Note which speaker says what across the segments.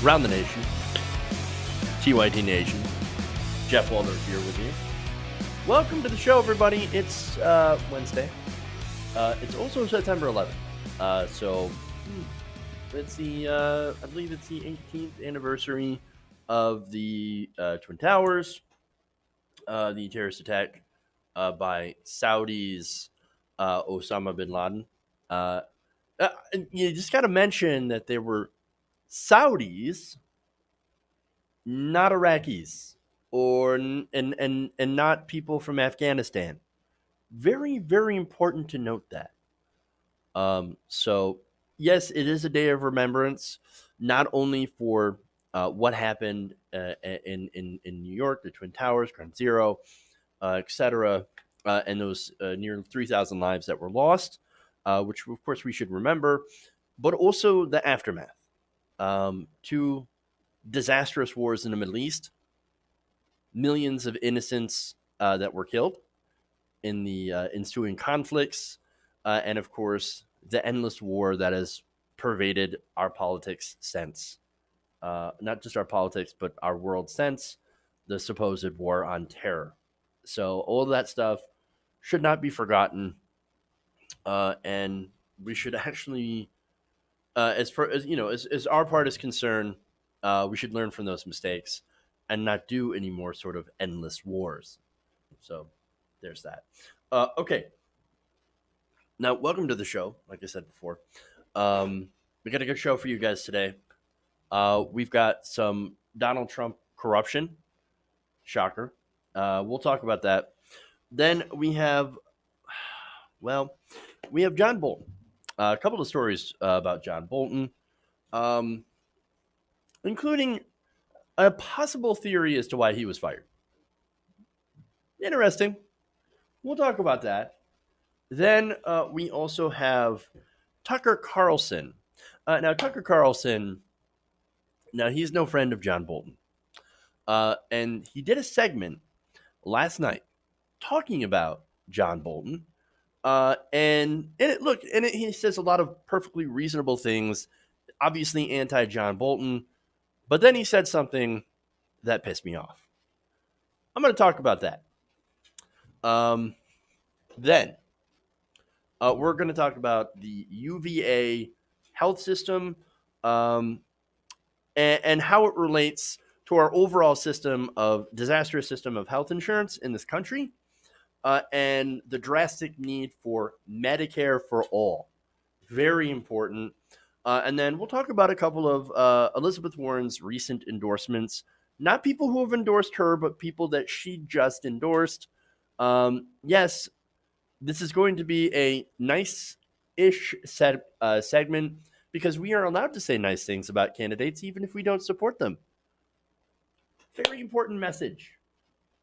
Speaker 1: around the nation, TYT Nation. Jeff Waldorf here with you. Welcome to the show, everybody. It's Wednesday. It's also September 11th. So it's the, I believe it's the 18th anniversary of the Twin Towers, the terrorist attack by Saudis, Osama bin Laden. You just got to mention that there were Saudis, not Iraqis, or and not people from Afghanistan. Very, very important to note that. So yes, it is a day of remembrance, not only for what happened in New York, the Twin Towers, Ground Zero, etc., and those near 3,000 lives that were lost, which of course we should remember, but also the aftermath. Two disastrous wars in the Middle East, millions of innocents that were killed in the ensuing conflicts, and of course the endless war that has pervaded our politics since. Not just our politics, but our world since the supposed war on terror. So all of that stuff should not be forgotten, and we should actually, as far as as our part is concerned, we should learn from those mistakes and not do any more sort of endless wars. So there's that. Okay. Now, welcome to the show. Like I said before, we got a good show for you guys today. We've got some Donald Trump corruption. Shocker. We'll talk about that. Then we have John Bolton. A couple of stories about John Bolton, including a possible theory as to why he was fired. Interesting. We'll talk about that. Then we also have Tucker Carlson. Now, Tucker Carlson, he's no friend of John Bolton. And he did a segment last night talking about John Bolton. He says a lot of perfectly reasonable things, obviously anti-John Bolton. But then he said something that pissed me off. I'm going to talk about that. Then we're going to talk about the UVA health system and how it relates to our overall disastrous system of health insurance in this country, and the drastic need for Medicare for all. Very important. And then we'll talk about a couple of Elizabeth Warren's recent endorsements. Not people who have endorsed her, but people that she just endorsed. Yes, this is going to be a nice-ish segment because we are allowed to say nice things about candidates even if we don't support them. Very important message.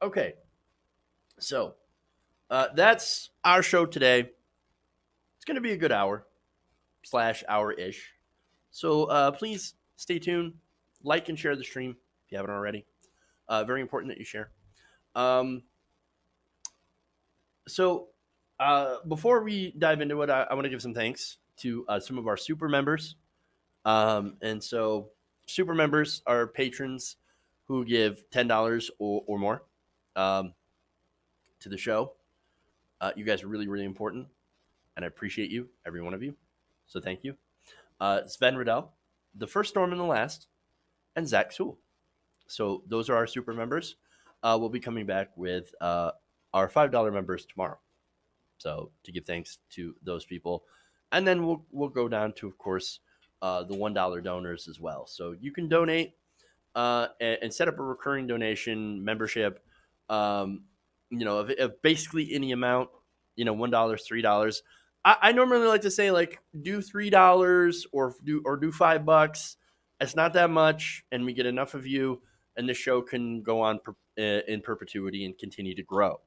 Speaker 1: Okay, so that's our show today. It's going to be a good hour/hour-ish. So please stay tuned, like and share the stream if you haven't already. Very important that you share. So before we dive into it, I want to give some thanks to some of our super members. And so super members are patrons who give $10 or more to the show. You guys are really, really important, and I appreciate you, every one of you. So thank you. Sven Riddell, the first storm and the last, and Zach Sewell. So those are our super members. We'll be coming back with our $5 members tomorrow. So to give thanks to those people. And then we'll go down to, of course, the $1 donors as well. So you can donate and set up a recurring donation membership, of basically any amount, $1, $3. I normally like to say, like, do $3 or do $5. It's not that much, and we get enough of you, and the show can go on in perpetuity and continue to grow.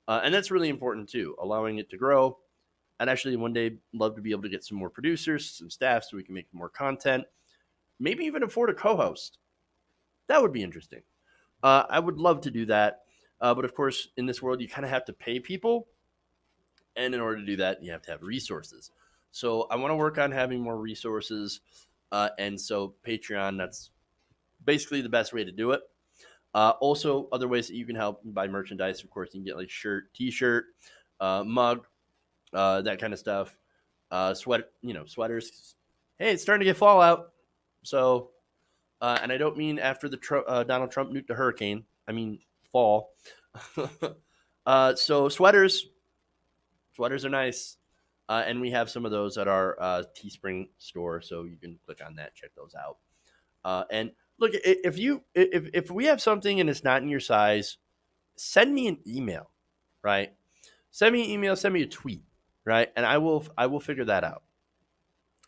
Speaker 1: And that's really important too, allowing it to grow. I'd actually one day love to be able to get some more producers, some staff, so we can make more content. Maybe even afford a co-host. That would be interesting. I would love to do that. But of course, in this world, you kind of have to pay people. And in order to do that, you have to have resources. So I want to work on having more resources. And so Patreon, that's basically the best way to do it. Also, other ways that you can help buy merchandise. Of course, you can get like shirt, T-shirt, mug, that kind of stuff. Sweaters. Hey, it's starting to get fall out. So, and I don't mean after the Donald Trump nuked the hurricane. I mean fall. So sweaters are nice, and we have some of those at our Teespring store. So you can click on that, check those out. And look, if we have something and it's not in your size, send me an email, right? Send me an email, send me a tweet, right? And I will figure that out.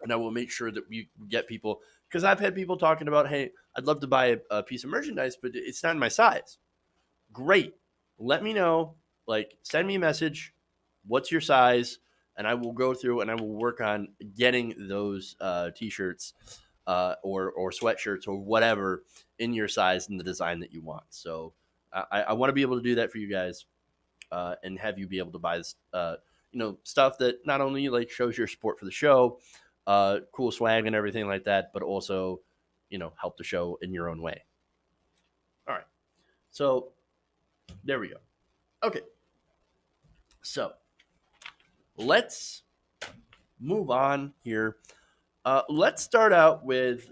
Speaker 1: And I will make sure that we get people, because I've had people talking about, hey, I'd love to buy a piece of merchandise, but it's not in my size. Great. Let me know. Like, send me a message. What's your size? And I will go through and I will work on getting those t-shirts or sweatshirts or whatever in your size and the design that you want. So I want to be able to do that for you guys, and have you be able to buy this, stuff that not only like shows your support for the show, cool swag and everything like that, but also, help the show in your own way. All right. So there we go. Okay. So let's move on here. Let's start out with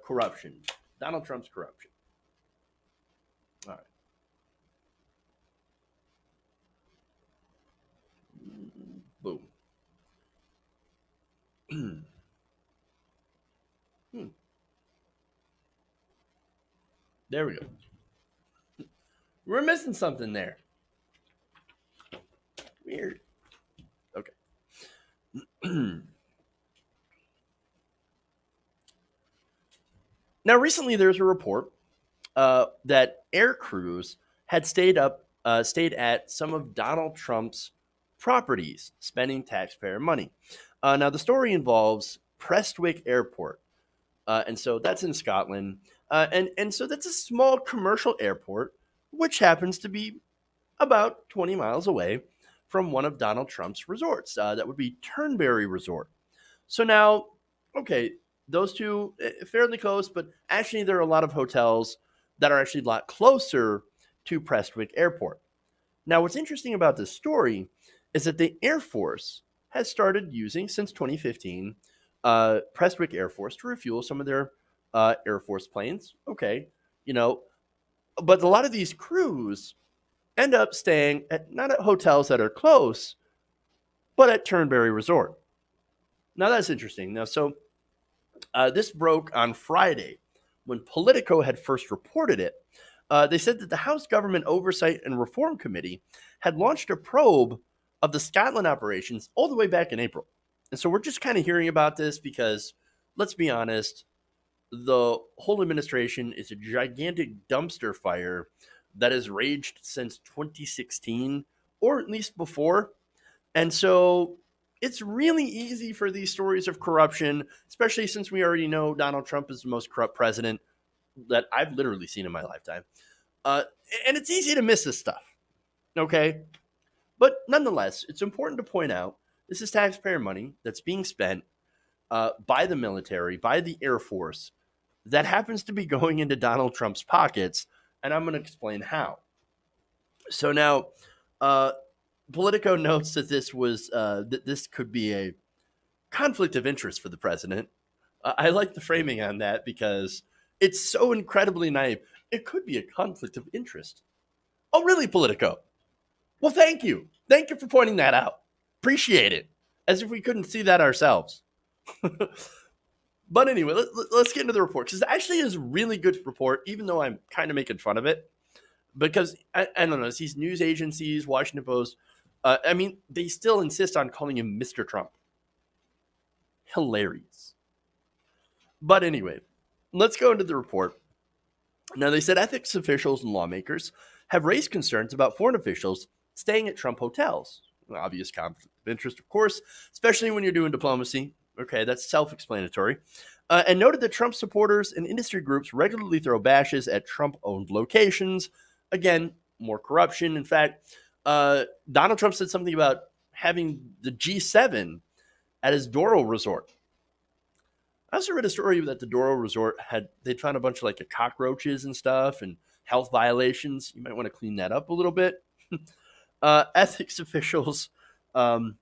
Speaker 1: corruption. Donald Trump's corruption. All right. Boom. There we go. We're missing something there. Weird. Okay. Now, recently there's a report that air crews had stayed at some of Donald Trump's properties, spending taxpayer money. Now, the story involves Prestwick Airport, and so that's in Scotland, and so that's a small commercial airport, which happens to be about 20 miles away from one of Donald Trump's resorts. That would be Turnberry Resort. So now, okay, those two fairly close, but actually there are a lot of hotels that are actually a lot closer to Prestwick Airport. Now, what's interesting about this story is that the Air Force has started using since 2015 Prestwick Air Force to refuel some of their Air Force planes. Okay, you know, but a lot of these crews end up staying not at hotels that are close, but at Turnberry Resort. Now that's interesting. Now, so this broke on Friday when Politico had first reported it. They said that the House Government Oversight and Reform Committee had launched a probe of the Scotland operations all the way back in April. And so we're just kind of hearing about this because, let's be honest, the whole administration is a gigantic dumpster fire that has raged since 2016, or at least before. And so it's really easy for these stories of corruption, especially since we already know Donald Trump is the most corrupt president that I've literally seen in my lifetime. And it's easy to miss this stuff, okay? But nonetheless, it's important to point out this is taxpayer money that's being spent by the military, by the Air Force, that happens to be going into Donald Trump's pockets, and I'm going to explain how. So now, Politico notes that this could be a conflict of interest for the president. I like the framing on that because it's so incredibly naive. It could be a conflict of interest. Oh, really, Politico? Well, thank you. Thank you for pointing that out. Appreciate it. As if we couldn't see that ourselves. But anyway, let's get into the report because it actually is a really good report, even though I'm kind of making fun of it. Because, I don't know, these news agencies, Washington Post, they still insist on calling him Mr. Trump. Hilarious. But anyway, let's go into the report. Now, they said ethics officials and lawmakers have raised concerns about foreign officials staying at Trump hotels. An obvious conflict of interest, of course, especially when you're doing diplomacy. Okay, that's self-explanatory. And noted that Trump supporters and industry groups regularly throw bashes at Trump-owned locations. Again, more corruption. In fact, Donald Trump said something about having the G7 at his Doral resort. I also read a story that the Doral Resort they'd found a bunch of like cockroaches and stuff and health violations. You might want to clean that up a little bit. Ethics officials, um,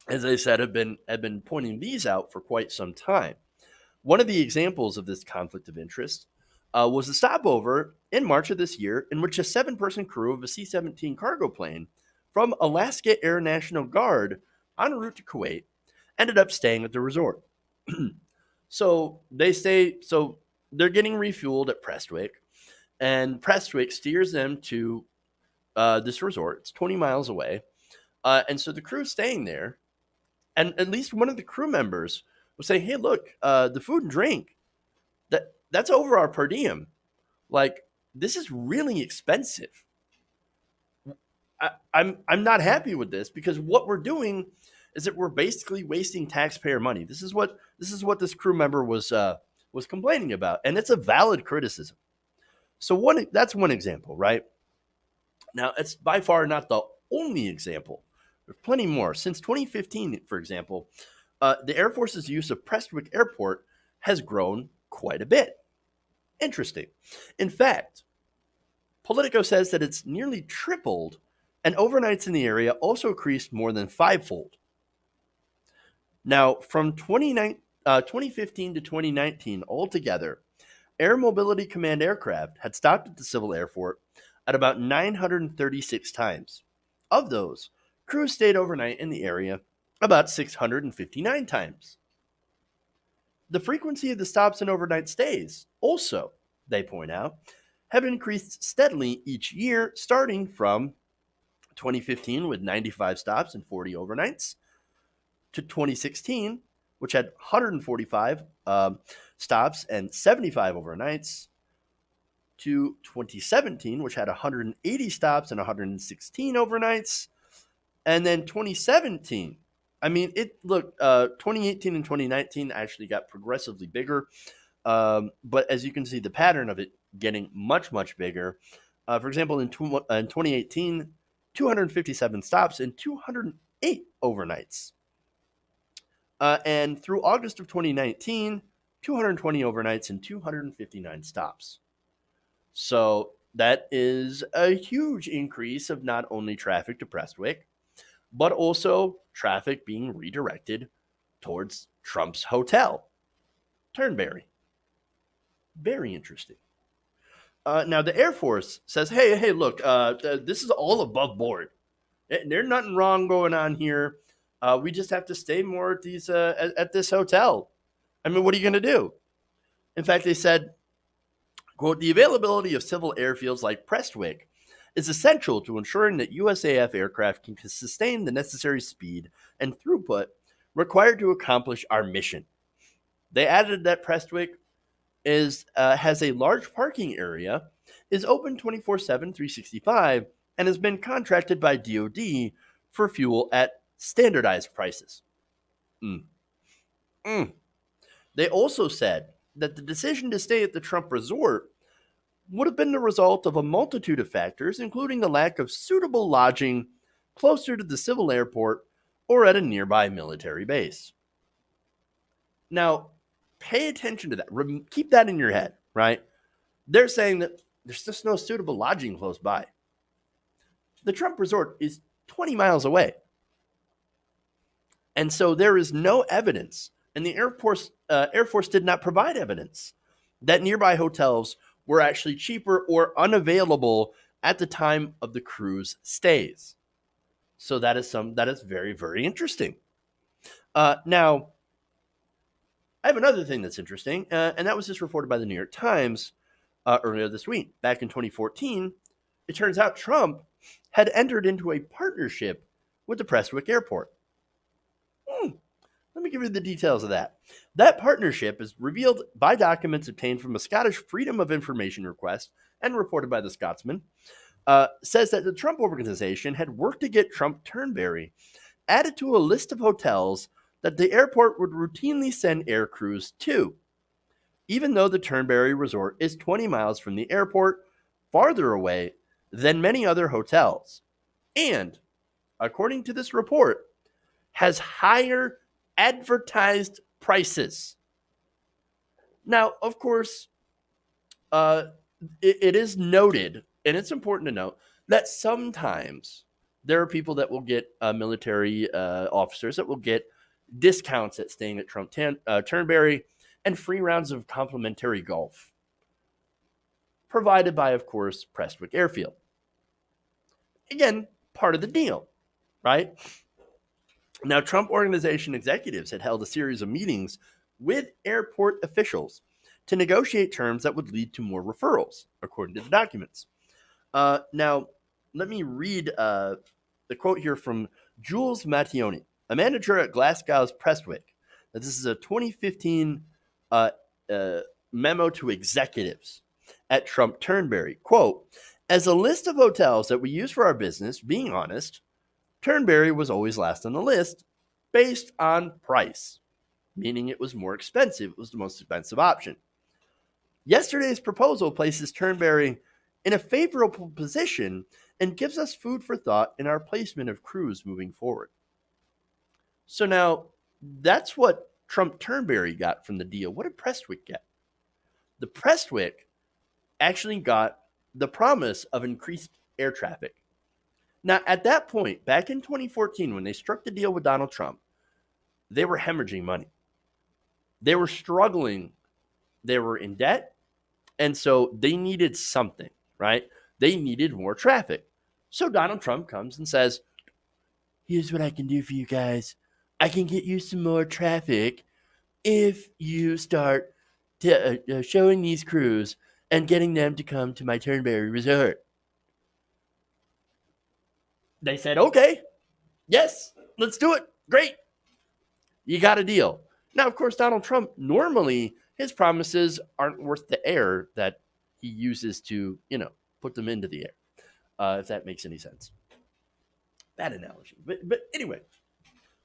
Speaker 1: as I said, have been pointing these out for quite some time. One of the examples of this conflict of interest was a stopover in March of this year in which a 7-person crew of a C 17 cargo plane from Alaska Air National Guard en route to Kuwait ended up staying at the resort. So they're getting refueled at Prestwick, and Prestwick steers them to this resort. It's 20 miles away. And so the crew's staying there, and at least one of the crew members was saying, "Hey, look, the food and drink that's over our per diem. Like, this is really expensive. I'm not happy with this because what we're doing is that we're basically wasting taxpayer money. This is what this crew member was complaining about, and it's a valid criticism. So that's one example, right? Now, it's by far not the only example. There's plenty more. Since 2015, for example, the Air Force's use of Prestwick Airport has grown quite a bit. Interesting. In fact, Politico says that it's nearly tripled, and overnights in the area also increased more than fivefold. Now, from 2015 to 2019 altogether, Air Mobility Command aircraft had stopped at the civil airport at about 936 times. Of those, crews stayed overnight in the area about 659 times. The frequency of the stops and overnight stays also, they point out, have increased steadily each year, starting from 2015 with 95 stops and 40 overnights, to 2016, which had 145 stops and 75 overnights, to 2017, which had 180 stops and 116 overnights, and then 2017. I mean, 2018 and 2019 actually got progressively bigger, but as you can see, the pattern of it getting much, much bigger. For example, in 2018, 257 stops and 208 overnights. And through August of 2019, 220 overnights and 259 stops. So that is a huge increase of not only traffic to Prestwick, but also traffic being redirected towards Trump's hotel, Turnberry. Very interesting. Now, the Air Force says, hey, look, this is all above board. There's nothing wrong going on here. We just have to stay more at this hotel. I mean, what are you going to do? In fact, they said, quote, the availability of civil airfields like Prestwick is essential to ensuring that USAF aircraft can sustain the necessary speed and throughput required to accomplish our mission. They added that Prestwick has a large parking area, is open 24/7, 365, and has been contracted by DoD for fuel at standardized prices. They also said that the decision to stay at the Trump Resort would have been the result of a multitude of factors, including the lack of suitable lodging closer to the civil airport or at a nearby military base. Now, pay attention to that. Keep that in your head, right? They're saying that there's just no suitable lodging close by. The Trump Resort is 20 miles away. And so there is no evidence, and the Air Force did not provide evidence that nearby hotels were actually cheaper or unavailable at the time of the crew's stays. So that is very, very interesting. Now, I have another thing that's interesting, and that was just reported by the New York Times earlier this week. Back in 2014, it turns out Trump had entered into a partnership with the Prestwick Airport. Let me give you the details of that. That partnership is revealed by documents obtained from a Scottish Freedom of Information request and reported by the Scotsman. Says that the Trump organization had worked to get Trump Turnberry added to a list of hotels that the airport would routinely send air crews to, even though the Turnberry Resort is 20 miles from the airport, farther away than many other hotels, and, according to this report, has higher advertised prices. Now, of course, uh, it is noted, and it's important to note that sometimes there are people that will get military officers that will get discounts at staying at Turnberry and free rounds of complimentary golf, provided by, of course, Prestwick Airfield. Again, part of the deal, right? Now, Trump Organization executives had held a series of meetings with airport officials to negotiate terms that would lead to more referrals, according to the documents. Now, let me read the quote here from Jules Mattioni, a manager at Glasgow's Prestwick. Now, this is a 2015 uh, uh, memo to executives at Trump Turnberry. Quote, as a list of hotels that we use for our business, being honest, Turnberry was always last on the list based on price, meaning it was more expensive. It was the most expensive option. Yesterday's proposal places Turnberry in a favorable position and gives us food for thought in our placement of crews moving forward. So now that's what Trump Turnberry got from the deal. What did Prestwick get? The Prestwick actually got the promise of increased air traffic. Now, at that point, back in 2014, when they struck the deal with Donald Trump, they were hemorrhaging money. They were struggling. They were in debt. And so they needed something, right? They needed more traffic. So Donald Trump comes and says, here's what I can do for you guys. I can get you some more traffic if you start showing these crews and getting them to come to my Turnberry resort. They said, okay, yes, let's do it. Great. You got a deal. Now, of course, Donald Trump, normally his promises aren't worth the air that he uses to, put them into the air, if that makes any sense. Bad analogy. But anyway,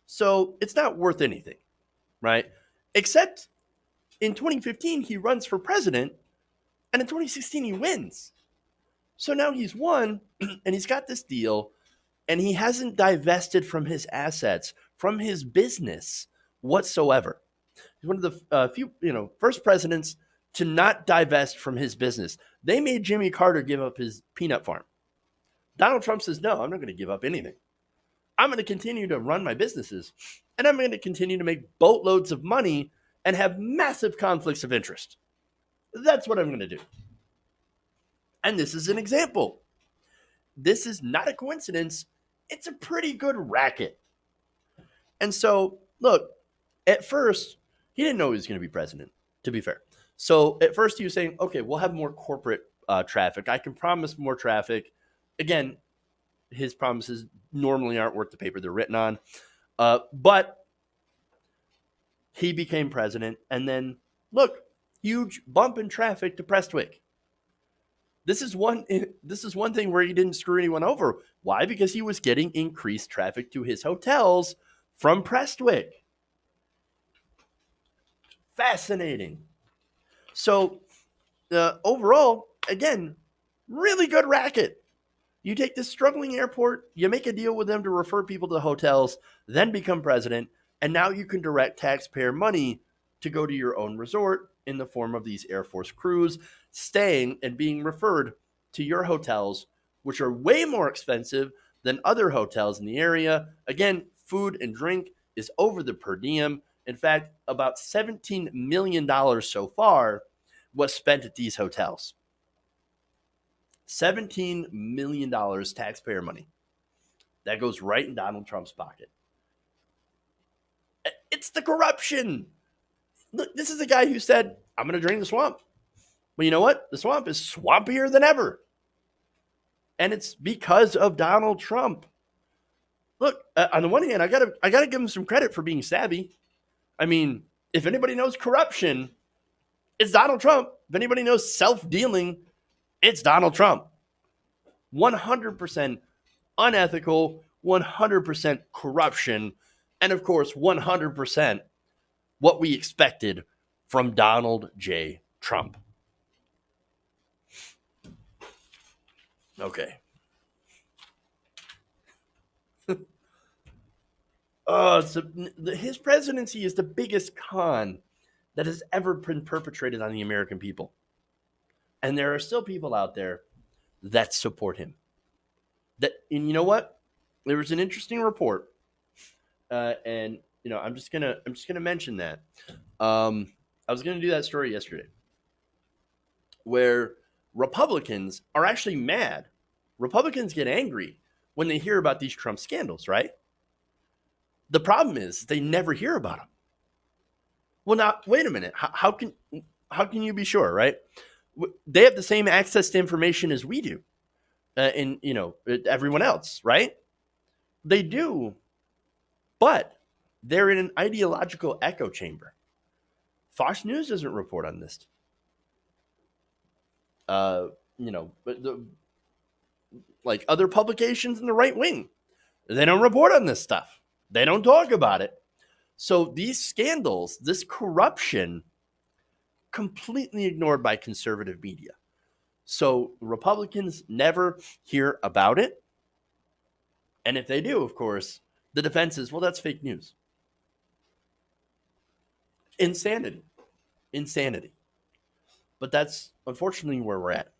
Speaker 1: so it's not worth anything, right? Except in 2015, he runs for president, and in 2016, he wins. So now he's won, and he's got this deal, and he hasn't divested from his assets, from his business whatsoever. He's one of the few, first presidents to not divest from his business. They made Jimmy Carter give up his peanut farm. Donald Trump says, no, I'm not going to give up anything. I'm going to continue to run my businesses, and I'm going to continue to make boatloads of money and have massive conflicts of interest. That's what I'm going to do. And this is an example. This is not a coincidence. It's a pretty good racket. And so, look, at first, he didn't know he was going to be president, to be fair. So at first, he was saying, okay, we'll have more corporate traffic. I can promise more traffic. Again, his promises normally aren't worth the paper they're written on. But he became president. And then, look, huge bump in traffic to Prestwick. This is one thing where he didn't screw anyone over. Why? Because he was getting increased traffic to his hotels from Prestwick. Fascinating. So overall, again, really good racket. You take this struggling airport, you make a deal with them to refer people to hotels, then become president, and now you can direct taxpayer money to go to your own resort in the form of these Air Force crews staying and being referred to your hotels, which are way more expensive than other hotels in the area. Again, food and drink is over the per diem. In fact, about $17 million so far was spent at these hotels. $17 million taxpayer money. That goes right in Donald Trump's pocket. It's the corruption. Look, this is a guy who said, I'm going to drain the swamp. Well, you know what? The swamp is swampier than ever. And it's because of Donald Trump. Look, on the one hand, I gotta give him some credit for being savvy. I mean, if anybody knows corruption, it's Donald Trump. If anybody knows self-dealing, it's Donald Trump. 100% unethical, 100% corruption, and of course, 100% what we expected from Donald J. Trump. Okay. His presidency is the biggest con that has ever been perpetrated on the American people. And there are still people out there that support him. And you know what? There was an interesting report, and I'm just gonna mention that. I was gonna do that story yesterday, where Republicans are actually mad. Republicans get angry when they hear about these Trump scandals, right? The problem is they never hear about them. Well, now wait a minute. How can you be sure, right? They have the same access to information as we do, and everyone else, right? They do, but they're in an ideological echo chamber. Fox News doesn't report on this. But like other publications in the right wing, they don't report on this stuff. They don't talk about it. So these scandals, this corruption, completely ignored by conservative media. So Republicans never hear about it. And if they do, of course, the defense is, well, that's fake news. Insanity. Insanity. But that's unfortunately where we're at.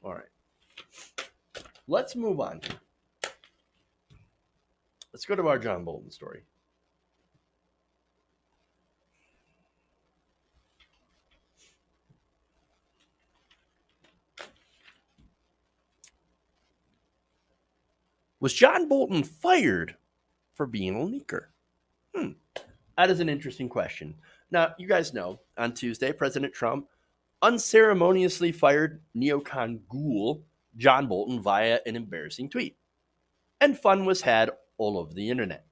Speaker 1: All right. Let's move on. Let's go to our John Bolton story. Was John Bolton fired for being a leaker? That is an interesting question. Now, you guys know, on Tuesday, President Trump unceremoniously fired neocon ghoul John Bolton via an embarrassing tweet. And fun was had all over the internet.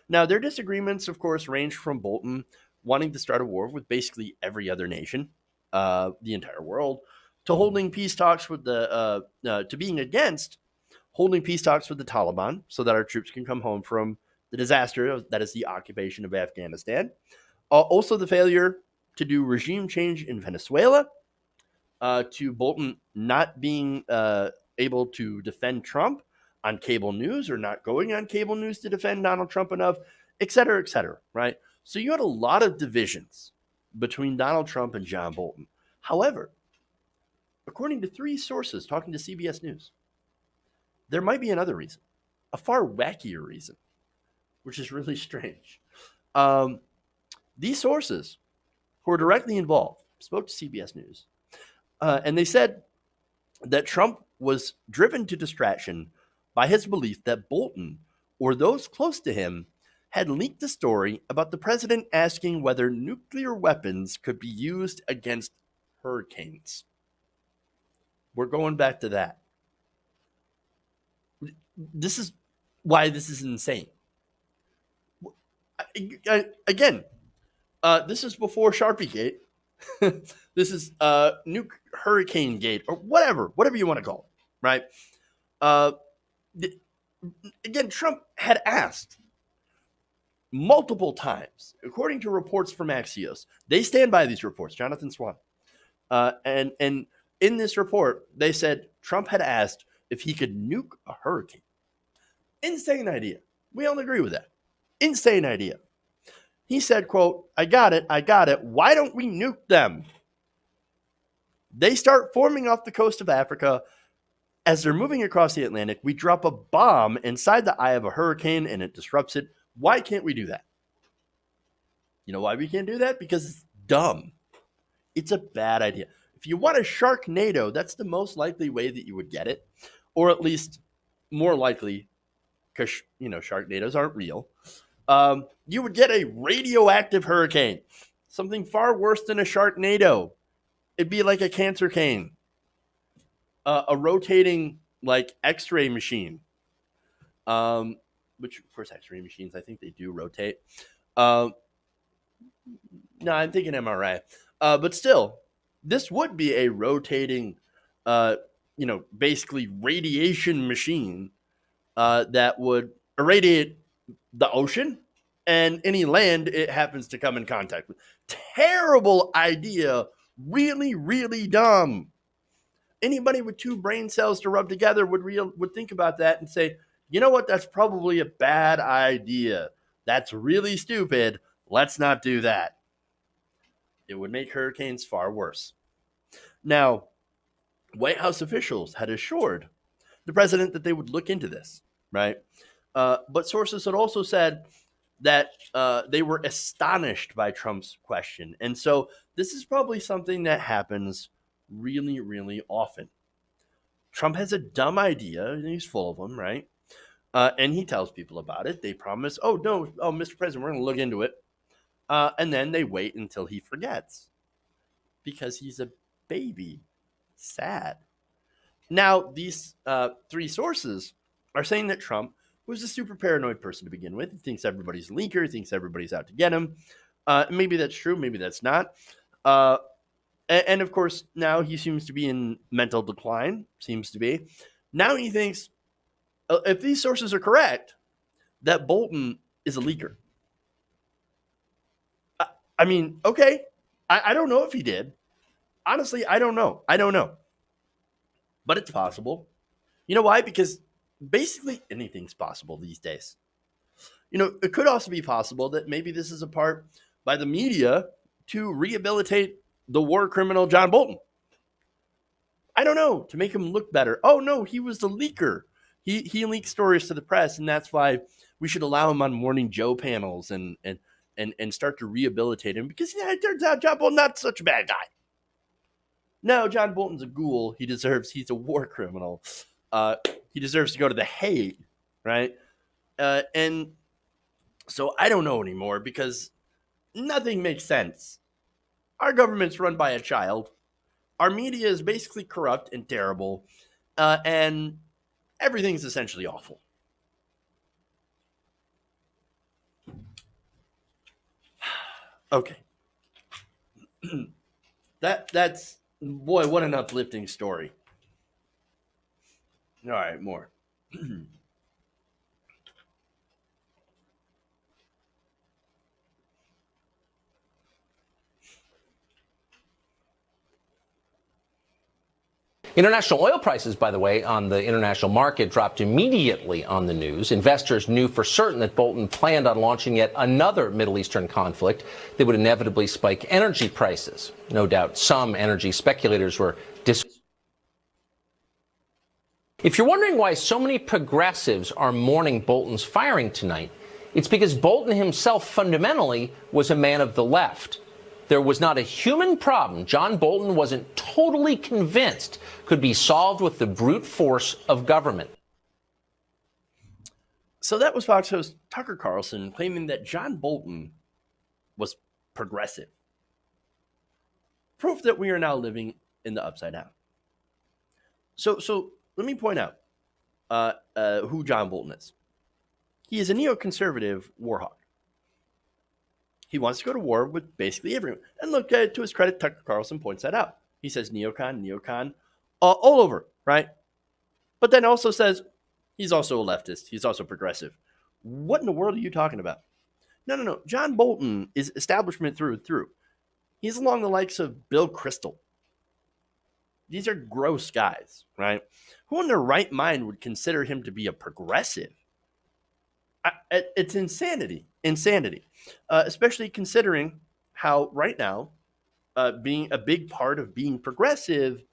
Speaker 1: Now, their disagreements, of course, ranged from Bolton wanting to start a war with basically every other nation, the entire world, to holding peace talks with to being against holding peace talks with the Taliban so that our troops can come home from the disaster that is the occupation of Afghanistan. Also, the failure to do regime change in Venezuela, to Bolton not being able to defend Trump on cable news or not going on cable news to defend Donald Trump enough, et cetera, right? So you had a lot of divisions between Donald Trump and John Bolton. However, according to 3 sources talking to CBS News, there might be another reason, a far wackier reason, which is really strange. These sources who are directly involved spoke to CBS News, and they said that Trump was driven to distraction by his belief that Bolton or those close to him had leaked a story about the president asking whether nuclear weapons could be used against hurricanes. We're going back to that. This is why this is insane. Again, this is before Sharpie Gate. This is Hurricane Gate, or whatever you want to call it, right? Again, Trump had asked multiple times, according to reports from Axios. They stand by these reports, Jonathan Swan. And in this report, they said Trump had asked if he could nuke a hurricane. Insane idea. We all agree with that. Insane idea. He said, quote, I got it. Why don't we nuke them? They start forming off the coast of Africa. As they're moving across the Atlantic, we drop a bomb inside the eye of a hurricane and it disrupts it. Why can't we do that? You know why we can't do that? Because it's dumb. It's a bad idea. If you want a Sharknado, that's the most likely way that you would get it. Or at least more likely, because, Sharknadoes aren't real. You would get a radioactive hurricane. Something far worse than a Sharknado. It'd be like a cancer cane. A rotating, X-ray machine. Which, of course, X-ray machines, I think they do rotate. No, I'm thinking MRI. But still, this would be a rotating, basically radiation machine that would irradiate the ocean and any land it happens to come in contact with. Terrible idea. Really, really dumb. Anybody with 2 brain cells to rub together would think about that and say, you know what? That's probably a bad idea. That's really stupid. Let's not do that. It would make hurricanes far worse. Now, White House officials had assured the president that they would look into this, right? But sources had also said that they were astonished by Trump's question. And so this is probably something that happens really, really often. Trump has a dumb idea, and he's full of them, right? And he tells people about it. They promise, oh, no, oh, Mr. President, we're going to look into it. And then they wait until he forgets because he's a baby. Sad. Now, these three sources are saying that Trump was a super paranoid person to begin with. He thinks everybody's a leaker. He thinks everybody's out to get him. Maybe that's true. Maybe that's not. And of course, now he seems to be in mental decline. Seems to be. Now he thinks, if these sources are correct, that Bolton is a leaker. I mean, okay. I don't know if he did. Honestly, I don't know. But it's possible. You know why? Because basically anything's possible these days. It could also be possible that maybe this is a part by the media to rehabilitate the war criminal John Bolton. I don't know, to make him look better. Oh, no, he was the leaker. He leaked stories to the press, and that's why we should allow him on Morning Joe panels and start to rehabilitate him because it turns out John Bolton's not such a bad guy. No, John Bolton's a ghoul. He's a war criminal. He deserves to go to The Hague, right? And so I don't know anymore because nothing makes sense. Our government's run by a child. Our media is basically corrupt and terrible. And everything's essentially awful. Okay. That's boy, what an uplifting story. All right, more.
Speaker 2: International oil prices, by the way, on the international market dropped immediately on the news. Investors knew for certain that Bolton planned on launching yet another Middle Eastern conflict that would inevitably spike energy prices. No doubt some energy speculators were If you're wondering why so many progressives are mourning Bolton's firing tonight, it's because Bolton himself fundamentally was a man of the left. There was not a human problem John Bolton wasn't totally convinced could be solved with the brute force of government.
Speaker 1: So that was Fox host Tucker Carlson claiming that John Bolton was progressive. Proof that we are now living in the upside down. So let me point out who John Bolton is. He is a neoconservative war hawk. He wants to go to war with basically everyone. And look, to his credit, Tucker Carlson points that out. He says neocon, all over, right? But then also says he's also a leftist. He's also progressive. What in the world are you talking about? No. John Bolton is establishment through and through. He's along the likes of Bill Kristol. These are gross guys, right? Who in their right mind would consider him to be a progressive? It's insanity, especially considering how right now being a big part of being progressive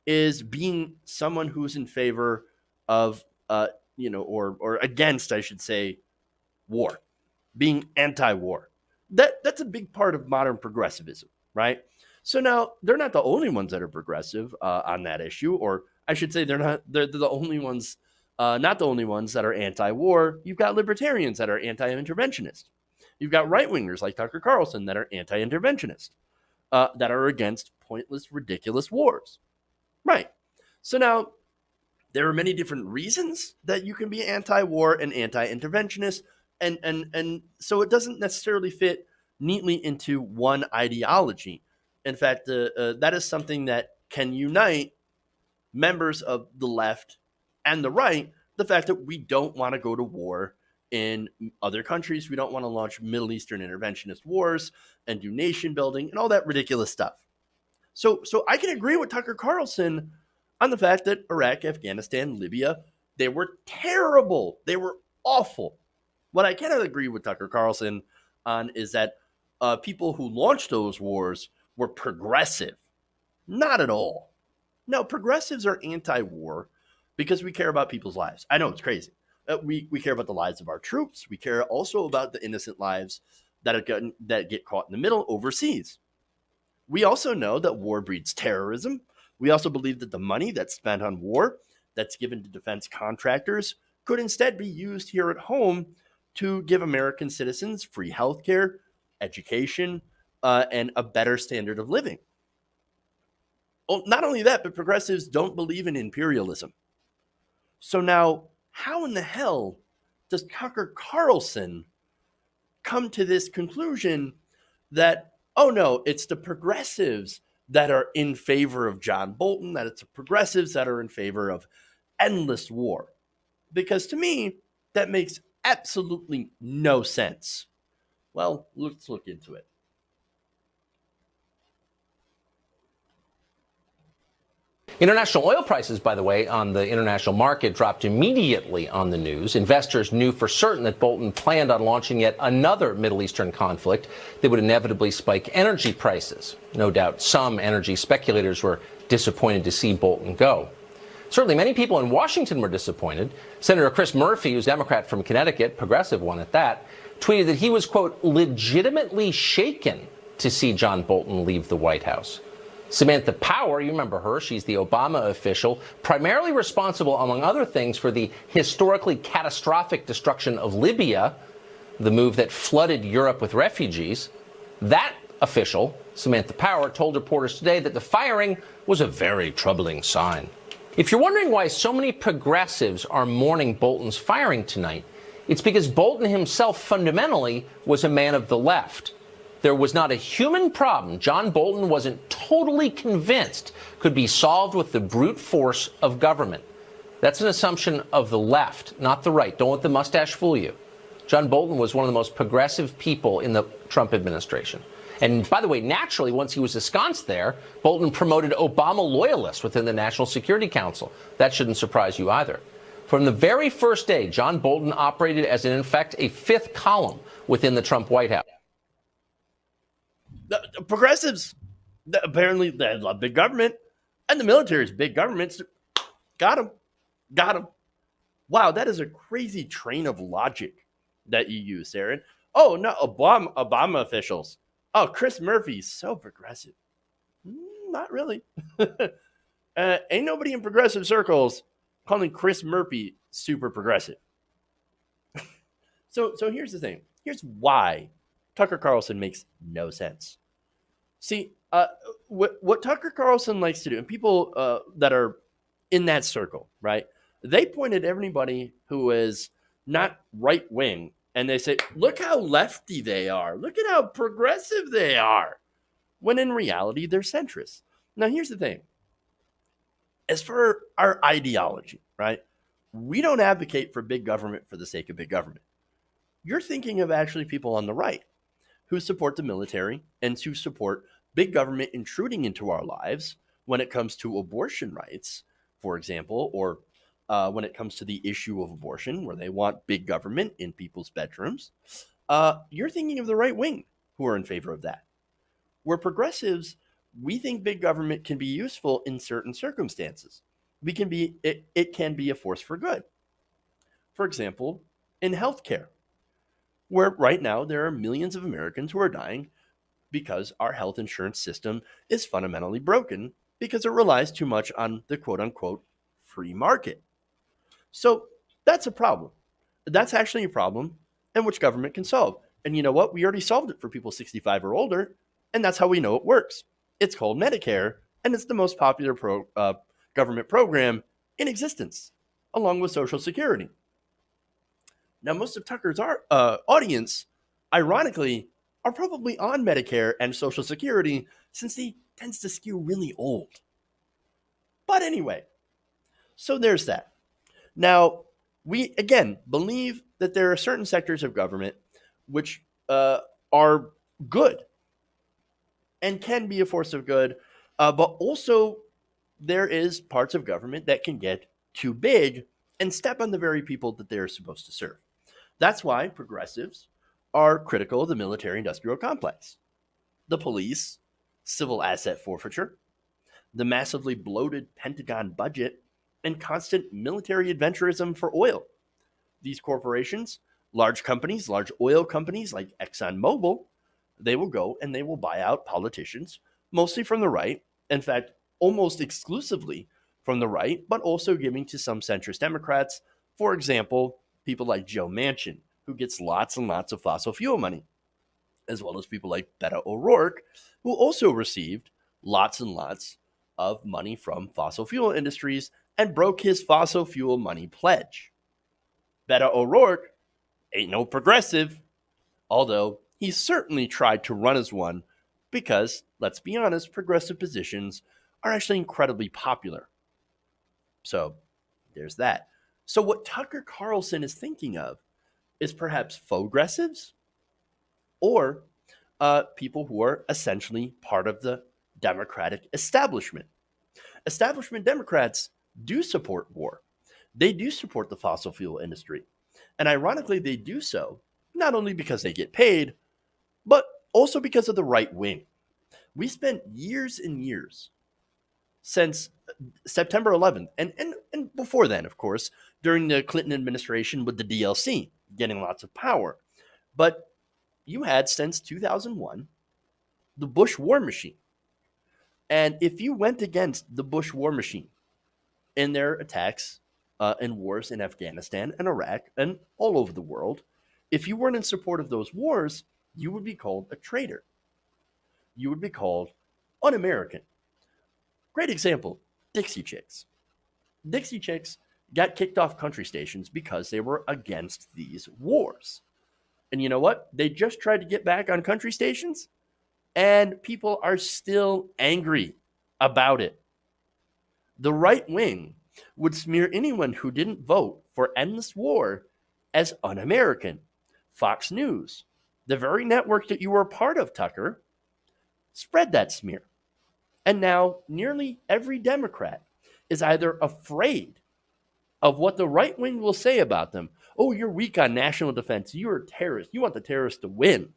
Speaker 1: is being someone who's in favor of, or against, I should say, war, being anti-war. That's a big part of modern progressivism, right? So now they're not the only ones that are progressive on that issue, or I should say they're the only ones. Not the only ones that are anti-war. You've got libertarians that are anti-interventionist. You've got right-wingers like Tucker Carlson that are anti-interventionist, that are against pointless, ridiculous wars. Right. So now there are many different reasons that you can be anti-war and anti-interventionist, and so it doesn't necessarily fit neatly into one ideology. In fact, that is something that can unite members of the left and the right, the fact that we don't want to go to war in other countries. We don't want to launch Middle Eastern interventionist wars and do nation building and all that ridiculous stuff. So I can agree with Tucker Carlson on the fact that Iraq, Afghanistan, Libya, they were terrible. They were awful. What I cannot agree with Tucker Carlson on is that people who launched those wars were progressive. Not at all. No, progressives are anti-war because we care about people's lives. I know it's crazy. We care about the lives of our troops. We care also about the innocent lives that get caught in the middle overseas. We also know that war breeds terrorism. We also believe that the money that's spent on war, that's given to defense contractors, could instead be used here at home to give American citizens free health care, education, and a better standard of living. Well, not only that, but progressives don't believe in imperialism. So now, how in the hell does Tucker Carlson come to this conclusion that, oh no, it's the progressives that are in favor of John Bolton, that it's the progressives that are in favor of endless war? Because to me, that makes absolutely no sense. Well, let's look into it.
Speaker 2: International oil prices, by the way, on the international market dropped immediately on the news. Investors knew for certain that Bolton planned on launching yet another Middle Eastern conflict that would inevitably spike energy prices. No doubt some energy speculators were disappointed to see Bolton go. Certainly many people in Washington were disappointed. Senator Chris Murphy, who's Democrat from Connecticut, progressive one at that, tweeted that he was, quote, legitimately shaken to see John Bolton leave the White House. Samantha Power, you remember her, she's the Obama official, primarily responsible, among other things, for the historically catastrophic destruction of Libya, the move that flooded Europe with refugees. That official, Samantha Power, told reporters today that the firing was a very troubling sign. If you're wondering why so many progressives are mourning Bolton's firing tonight, it's because Bolton himself fundamentally was a man of the left. There was not a human problem John Bolton wasn't totally convinced could be solved with the brute force of government. That's an assumption of the left, not the right. Don't let the mustache fool you. John Bolton was one of the most progressive people in the Trump administration. And by the way, naturally, once he was ensconced there, Bolton promoted Obama loyalists within the National Security Council. That shouldn't surprise you either. From the very first day, John Bolton operated as, in effect, a fifth column within the Trump White House.
Speaker 1: The progressives, apparently, they love big government, and the military is big government. So got him. Wow, that is a crazy train of logic that you use, Aaron. Oh, no, Obama officials. Oh, Chris Murphy's so progressive. Not really. Ain't nobody in progressive circles calling Chris Murphy super progressive. So here's the thing. Here's why Tucker Carlson makes no sense. See, what Tucker Carlson likes to do, and people that are in that circle, right? They point at everybody who is not right wing, and they say, "Look how lefty they are. Look at how progressive they are." When in reality, they're centrist. Now, here's the thing. As for our ideology, right? We don't advocate for big government for the sake of big government. You're thinking of actually people on the right who support the military and who support big government intruding into our lives when it comes to abortion rights, for example, or when it comes to the issue of abortion, where they want big government in people's bedrooms. You're thinking of the right wing who are in favor of that. We're progressives. We think big government can be useful in certain circumstances. It can be a force for good. For example, in healthcare, where right now there are millions of Americans who are dying because our health insurance system is fundamentally broken because it relies too much on the quote unquote free market. So that's a problem. That's actually a problem and which government can solve. And you know what? We already solved it for people 65 or older, and that's how we know it works. It's called Medicare, and it's the most popular government program in existence, along with Social Security. Now, most of Tucker's audience, ironically, are probably on Medicare and Social Security since he tends to skew really old. But anyway, so there's that. Now, we, again, believe that there are certain sectors of government which are good and can be a force of good, but also there is parts of government that can get too big and step on the very people that they're supposed to serve. That's why progressives are critical of the military industrial complex. The police, civil asset forfeiture, the massively bloated Pentagon budget, and constant military adventurism for oil. These corporations, large companies, large oil companies like ExxonMobil, they will go and they will buy out politicians, mostly from the right. In fact, almost exclusively from the right, but also giving to some centrist Democrats. For example, people like Joe Manchin, who gets lots and lots of fossil fuel money, as well as people like Beto O'Rourke, who also received lots and lots of money from fossil fuel industries and broke his fossil fuel money pledge. Beto O'Rourke ain't no progressive, although he certainly tried to run as one because, let's be honest, progressive positions are actually incredibly popular. So there's that. So what Tucker Carlson is thinking of is perhaps faux progressives or people who are essentially part of the Democratic establishment. Establishment Democrats do support war. They do support the fossil fuel industry. And ironically, they do so not only because they get paid, but also because of the right wing. We spent years and years since September 11th, and before then, of course, during the Clinton administration with the DLC getting lots of power. But you had since 2001 the Bush war machine. And if you went against the Bush war machine in their attacks and wars in Afghanistan and Iraq and all over the world, if you weren't in support of those wars, you would be called a traitor. You would be called un American. Great example Dixie Chicks. Dixie Chicks got kicked off country stations because they were against these wars. And you know what? They just tried to get back on country stations, and people are still angry about it. The right wing would smear anyone who didn't vote for endless war as un American. Fox News, the very network that you were a part of, Tucker, spread that smear. And now nearly every Democrat is either afraid of what the right wing will say about them. Oh, you're weak on national defense. You're a terrorist. You want the terrorists to win.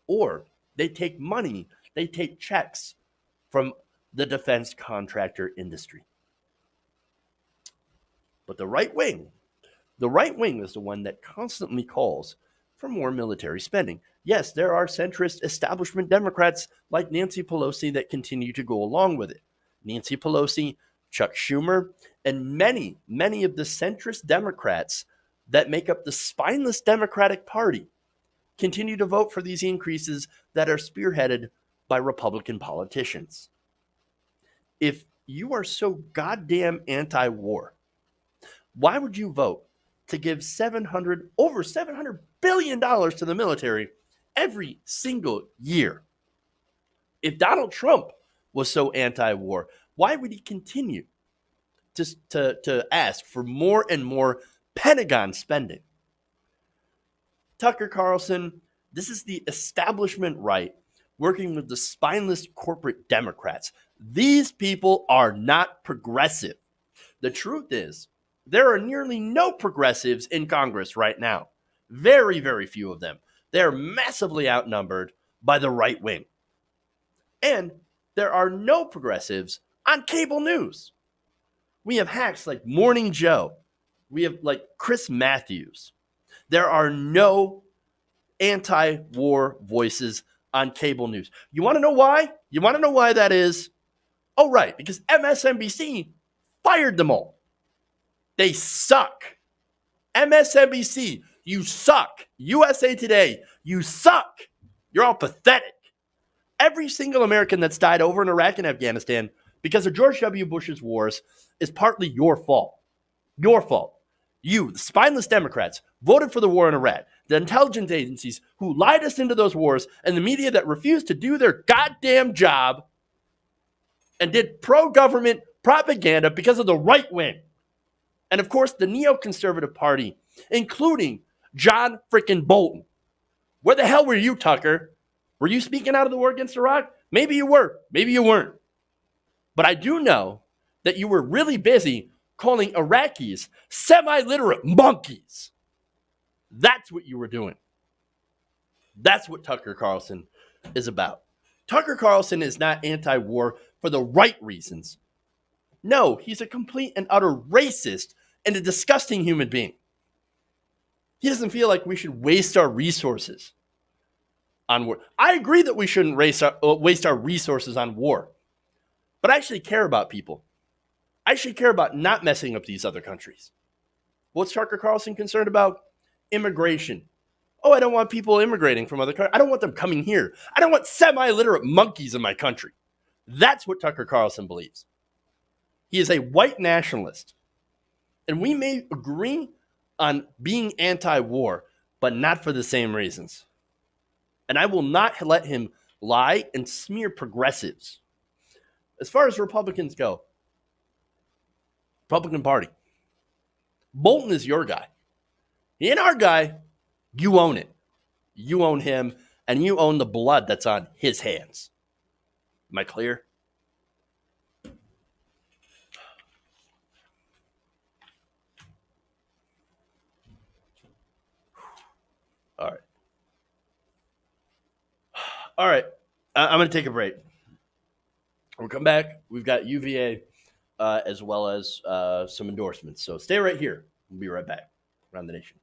Speaker 1: Or they take money, they take checks from the defense contractor industry. But the right wing is the one that constantly calls for more military spending. Yes, there are centrist establishment Democrats like Nancy Pelosi that continue to go along with it. Nancy Pelosi, Chuck Schumer, and many of the centrist Democrats that make up the spineless Democratic Party continue to vote for these increases that are spearheaded by Republican politicians. If you are so goddamn anti-war, why would you vote to give over $700 billion to the military every single year? If Donald Trump was so anti-war, why would he continue to ask for more and more Pentagon spending? Tucker Carlson, this is the establishment right working with the spineless corporate Democrats. These people are not progressive. The truth is, there are nearly no progressives in Congress right now. Very, very few of them. They're massively outnumbered by the right wing. And there are no progressives on cable news. We have hacks like Morning Joe. We have like Chris Matthews. There are no anti-war voices on cable news. You want to know why? You want to know why that is? Oh, right, because MSNBC fired them all. They suck. MSNBC, you suck. USA Today, you suck. You're all pathetic. Every single American that's died over in Iraq and Afghanistan because of George W. Bush's wars is partly your fault. Your fault. You, the spineless Democrats, voted for the war in Iraq. The intelligence agencies who lied us into those wars and the media that refused to do their goddamn job and did pro-government propaganda because of the right wing. And of course, the neoconservative party, including John frickin' Bolton. Where the hell were you, Tucker? Were you speaking out of the war against Iraq? Maybe you were. Maybe you weren't. But I do know that you were really busy calling Iraqis semi-literate monkeys. That's what you were doing. That's what Tucker Carlson is about. Tucker Carlson is not anti war for the right reasons. No, he's a complete and utter racist and a disgusting human being. He doesn't feel like we should waste our resources on war. I agree that we shouldn't waste our resources on war, but I actually care about people. I actually care about not messing up these other countries. What's Tucker Carlson concerned about? Immigration. Oh, I don't want people immigrating from other countries. I don't want them coming here. I don't want semi-literate monkeys in my country. That's what Tucker Carlson believes. He is a white nationalist. And we may agree on being anti-war, but not for the same reasons. And I will not let him lie and smear progressives. As far as Republicans go, Republican Party, Bolton is your guy. He ain't our guy. You own it. You own him, and you own the blood that's on his hands. Am I clear? All right. All right. I'm going to take a break. We'll come back. We've got UVA as well as some endorsements. So stay right here. We'll be right back. Around the Nation.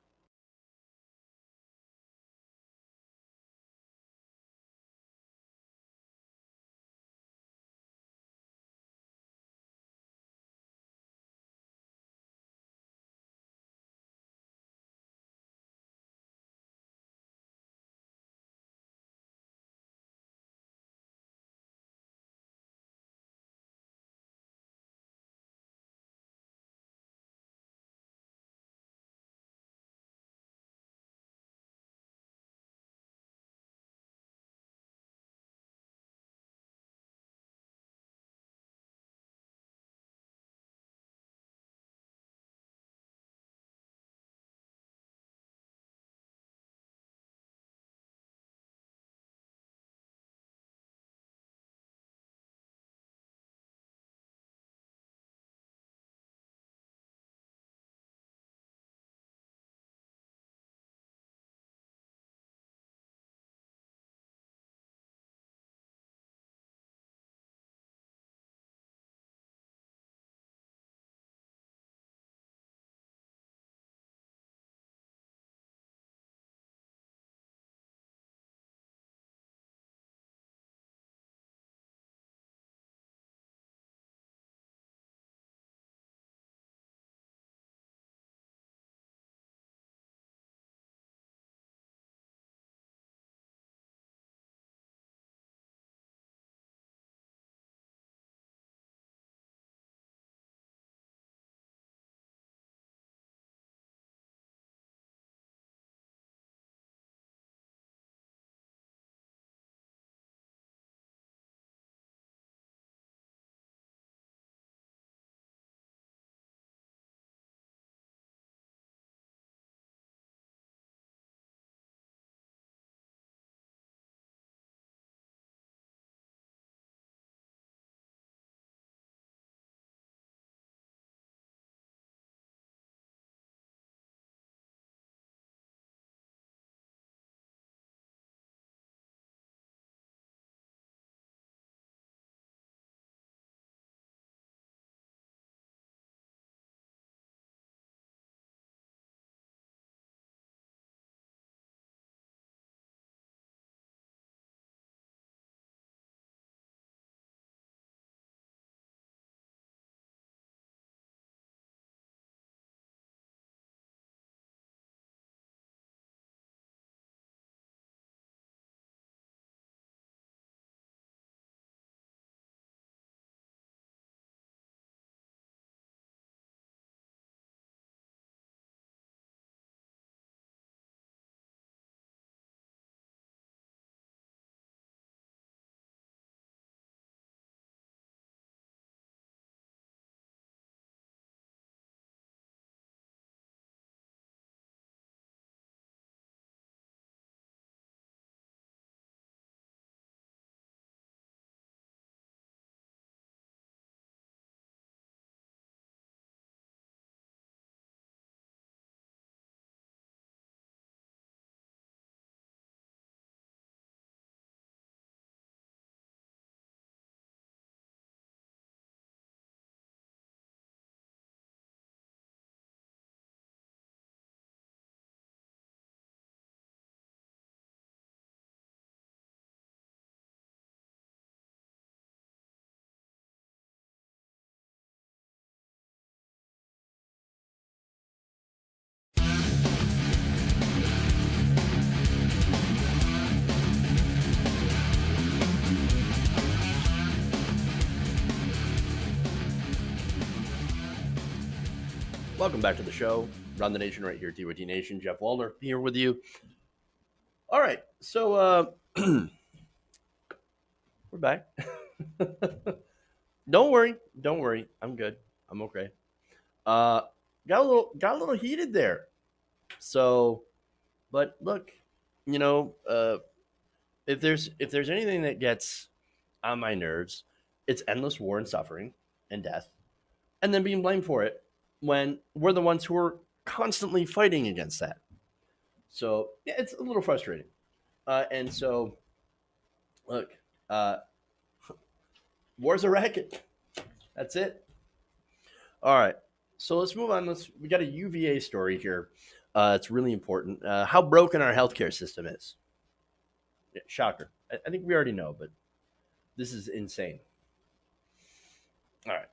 Speaker 1: Welcome back to the show. Run the Nation right here, DWD Nation. Jeff Wallner here with you. All right, so we're back. Don't worry. I'm good. I'm okay. Uh, got a little heated there. So, but look, you know, if there's anything that gets on my nerves, it's endless war and suffering and death, and then being blamed for it when we're the ones who are constantly fighting against that. So yeah, it's a little frustrating. And so, look, uh, war's a racket. That's it. All right. So let's move on. We got a UVA story here. It's really important. How broken our healthcare system is. Yeah, shocker. I think we already know, but this is insane. All right.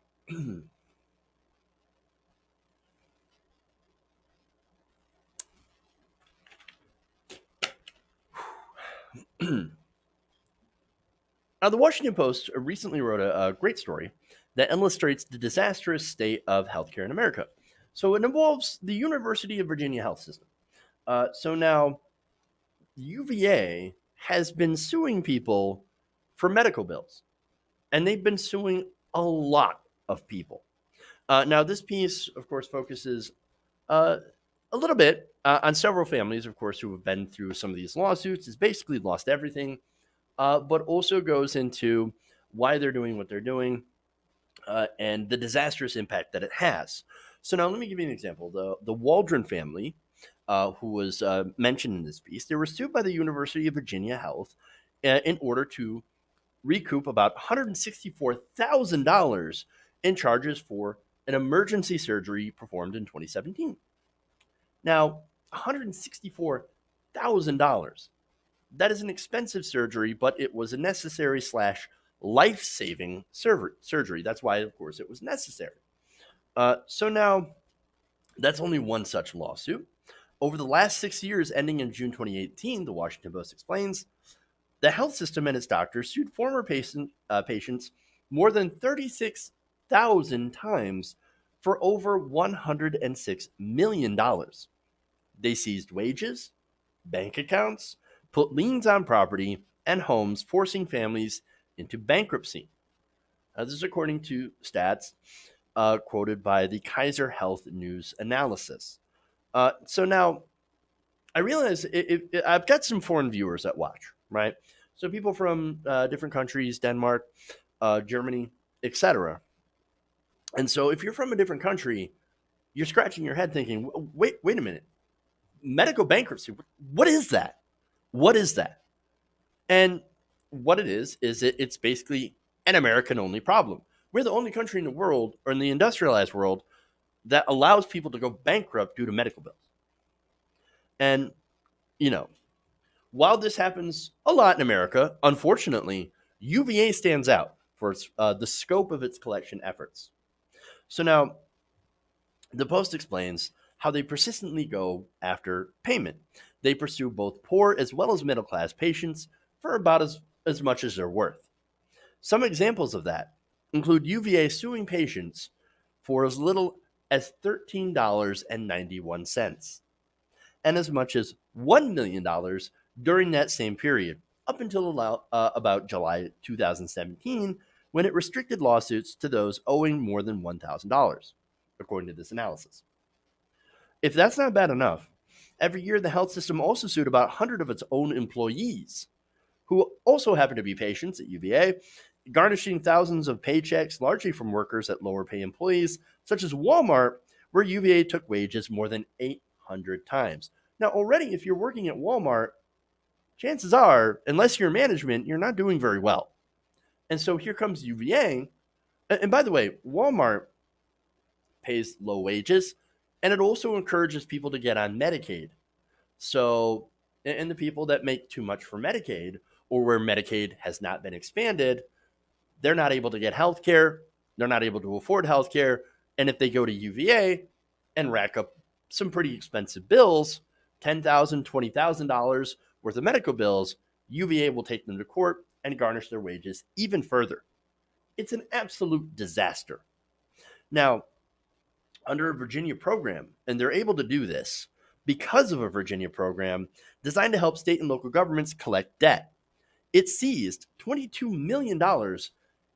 Speaker 1: Now, the Washington Post recently wrote a great story that illustrates the disastrous state of healthcare in America. So it involves the University of Virginia health system. So now, UVA has been suing people for medical bills, and they've been suing a lot of people. Now, this piece, of course, focuses uh, a little bit on several families, of course, who have been through some of these lawsuits, has basically lost everything, but also goes into why they're doing what they're doing and the disastrous impact that it has. So now let me give you an example. The Waldron family, who was mentioned in this piece, they were sued by the University of Virginia Health in order to recoup about $164,000 in charges for an emergency surgery performed in 2017. Now, $164,000. That is an expensive surgery, but it was a necessary slash life saving surgery. That's why, of course, it was necessary. So now that's only one such lawsuit. Over the last 6 years, ending in June 2018, the Washington Post explains, the health system and its doctors sued former patients more than 36,000 times for over $106 million. They seized wages, bank accounts, put liens on property and homes, forcing families into bankruptcy. This is according to stats quoted by the Kaiser Health News Analysis. So now I realize I've got some foreign viewers that watch, right? So people from different countries, Denmark, Germany, etc. And so if you're from a different country, you're scratching your head thinking, wait a minute, medical bankruptcy, what is that? What is that? And what it is it's basically an American only problem. We're the only country in the world, or in the industrialized world, that allows people to go bankrupt due to medical bills. And, you know, while this happens a lot in America, unfortunately, UVA stands out for the scope of its collection efforts. So now, the Post explains how they persistently go after payment. They pursue both poor as well as middle class patients for about as much as they're worth. Some examples of that include UVA suing patients for as little as $13.91 and as much as $1 million during that same period, up until about July 2017, when it restricted lawsuits to those owing more than $1,000, according to this analysis. If that's not bad enough, every year the health system also sued about 100 of its own employees, who also happen to be patients at UVA, garnishing thousands of paychecks, largely from workers at lower pay employees, such as Walmart, where UVA took wages more than 800 times. Now, already, if you're working at Walmart, chances are, unless you're management, you're not doing very well. And so here comes UVA. And by the way, Walmart pays low wages, and it also encourages people to get on Medicaid. So, and the people that make too much for Medicaid, or where Medicaid has not been expanded, they're not able to get health care. They're not able to afford health care. And if they go to UVA and rack up some pretty expensive bills, $10,000, $20,000 worth of medical bills, UVA will take them to court and garnish their wages even further. It's an absolute disaster. Now, under a Virginia program. And they're able to do this because of a Virginia program designed to help state and local governments collect debt. It seized $22 million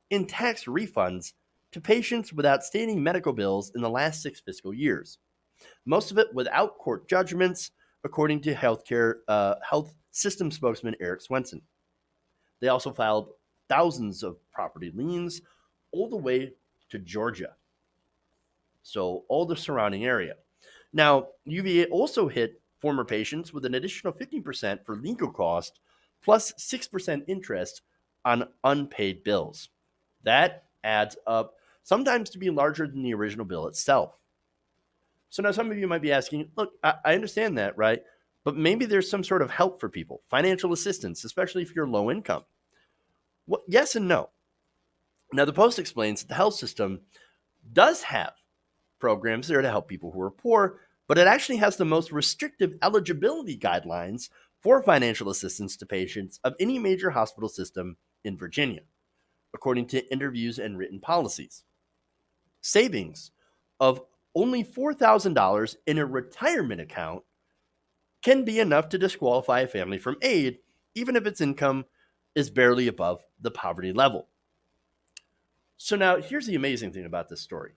Speaker 1: in tax refunds to patients with outstanding medical bills in the last 6 fiscal years, most of it without court judgments, according to health system spokesman Eric Swenson. They also filed thousands of property liens all the way to Georgia, so all the surrounding area. Now, UVA also hit former patients with an additional 15% for legal cost plus 6% interest on unpaid bills. That adds up sometimes to be larger than the original bill itself. So now some of you might be asking, look, I understand that, right? But maybe there's some sort of help for people, financial assistance, especially if you're low income. Well, yes and no. Now, the Post explains that the health system does have programs there to help people who are poor, but it actually has the most restrictive eligibility guidelines for financial assistance to patients of any major hospital system in Virginia, according to interviews and written policies. Savings of only $4,000 in a retirement account can be enough to disqualify a family from aid, even if its income is barely above the poverty level. So now here's the amazing thing about this story.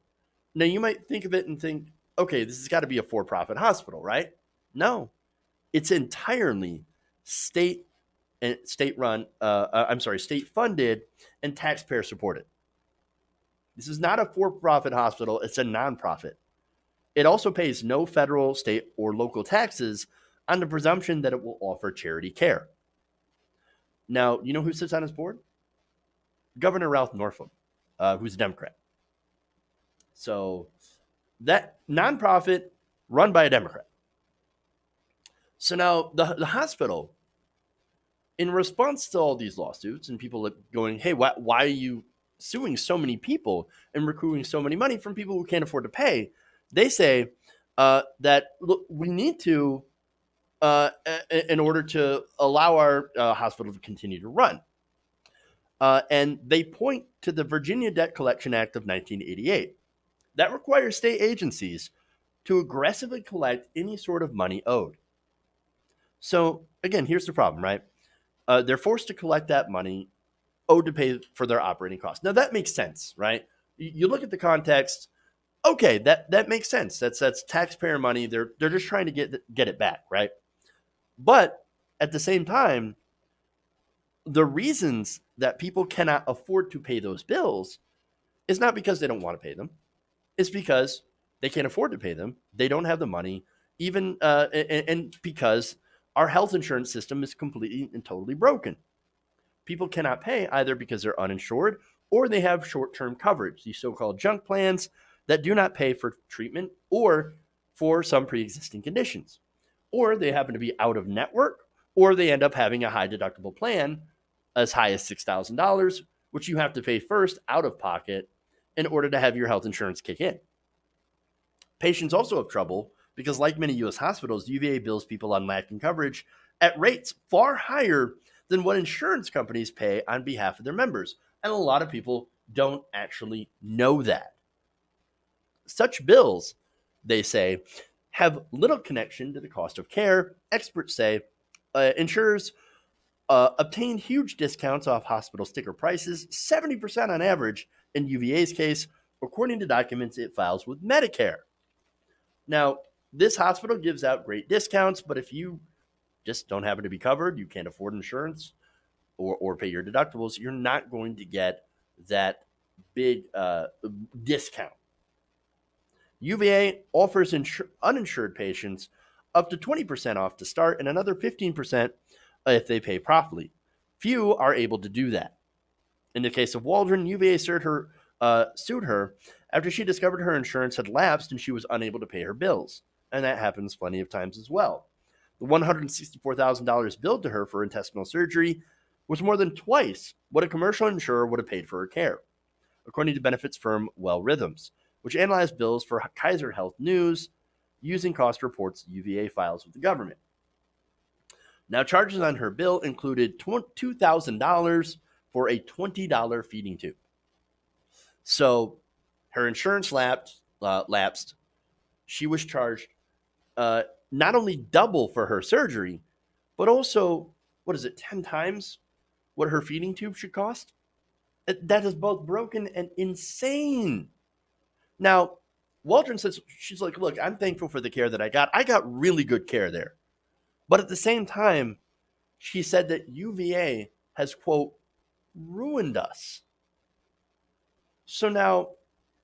Speaker 1: Now you might think of it and think, okay, this has got to be a for-profit hospital, right? No, it's entirely state and state run. State funded and taxpayer supported. This is not a for-profit hospital; it's a nonprofit. It also pays no federal, state, or local taxes on the presumption that it will offer charity care. Now, you know who sits on its board? Governor Ralph Northam, who's a Democrat. So that nonprofit run by a Democrat. So now the hospital, in response to all these lawsuits and people going, hey, why are you suing so many people and recouping so many money from people who can't afford to pay? They say that, look, we need to, in order to allow our hospital to continue to run. And they point to the Virginia Debt Collection Act of 1988. That requires state agencies to aggressively collect any sort of money owed. So, again, here's the problem, right? They're forced to collect that money owed to pay for their operating costs. Now, that makes sense, right? You look at the context, okay, that makes sense. That's taxpayer money. They're just trying to get it back, right? But at the same time, the reasons that people cannot afford to pay those bills is not because they don't want to pay them. It's because they can't afford to pay them. They don't have the money, even and because our health insurance system is completely and totally broken. People cannot pay either because they're uninsured or they have short-term coverage, these so-called junk plans that do not pay for treatment or for some pre-existing conditions. Or they happen to be out of network, or they end up having a high deductible plan as high as $6,000, which you have to pay first out of pocket in order to have your health insurance kick in. Patients also have trouble because, like many U.S. hospitals, UVA bills people on lacking coverage at rates far higher than what insurance companies pay on behalf of their members. And a lot of people don't actually know that. Such bills, they say, have little connection to the cost of care. Experts say insurers obtain huge discounts off hospital sticker prices, 70% on average in UVA's case, according to documents it files with Medicare. Now, this hospital gives out great discounts, but if you just don't happen to be covered, you can't afford insurance or pay your deductibles, you're not going to get that big discount. UVA offers uninsured patients up to 20% off to start and another 15% if they pay properly. Few are able to do that. In the case of Waldron, UVA sued her after she discovered her insurance had lapsed and she was unable to pay her bills. And that happens plenty of times as well. The $164,000 billed to her for intestinal surgery was more than twice what a commercial insurer would have paid for her care, according to benefits firm Well Rhythms, which analyzed bills for Kaiser Health News using cost reports UVA files with the government. Now, charges on her bill included $2,000 for a $20 feeding tube. So her insurance lapsed. she was charged uh, not only double for her surgery, but also, what is it, 10 times what her feeding tube should cost? That is both broken and insane. Now, Waldron says, she's like, look, I'm thankful for the care that I got. I got really good care there. But at the same time, she said that UVA has, quote, ruined us. So now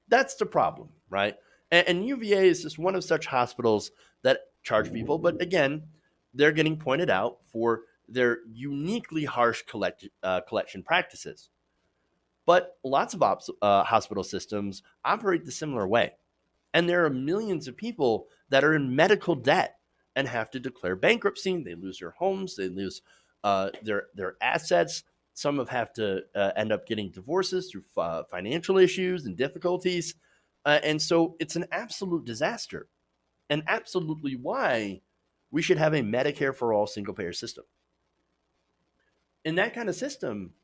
Speaker 1: that's the problem, right? And UVA is just one of such hospitals that charge people. But again, they're getting pointed out for their uniquely harsh collection practices. But lots of hospital systems operate the similar way. And there are millions of people that are in medical debt and have to declare bankruptcy. They lose their homes, they lose their assets. Some have to end up getting divorces through financial issues and difficulties. And so it's an absolute disaster, and absolutely why we should have a Medicare for all single payer system. In that kind of system,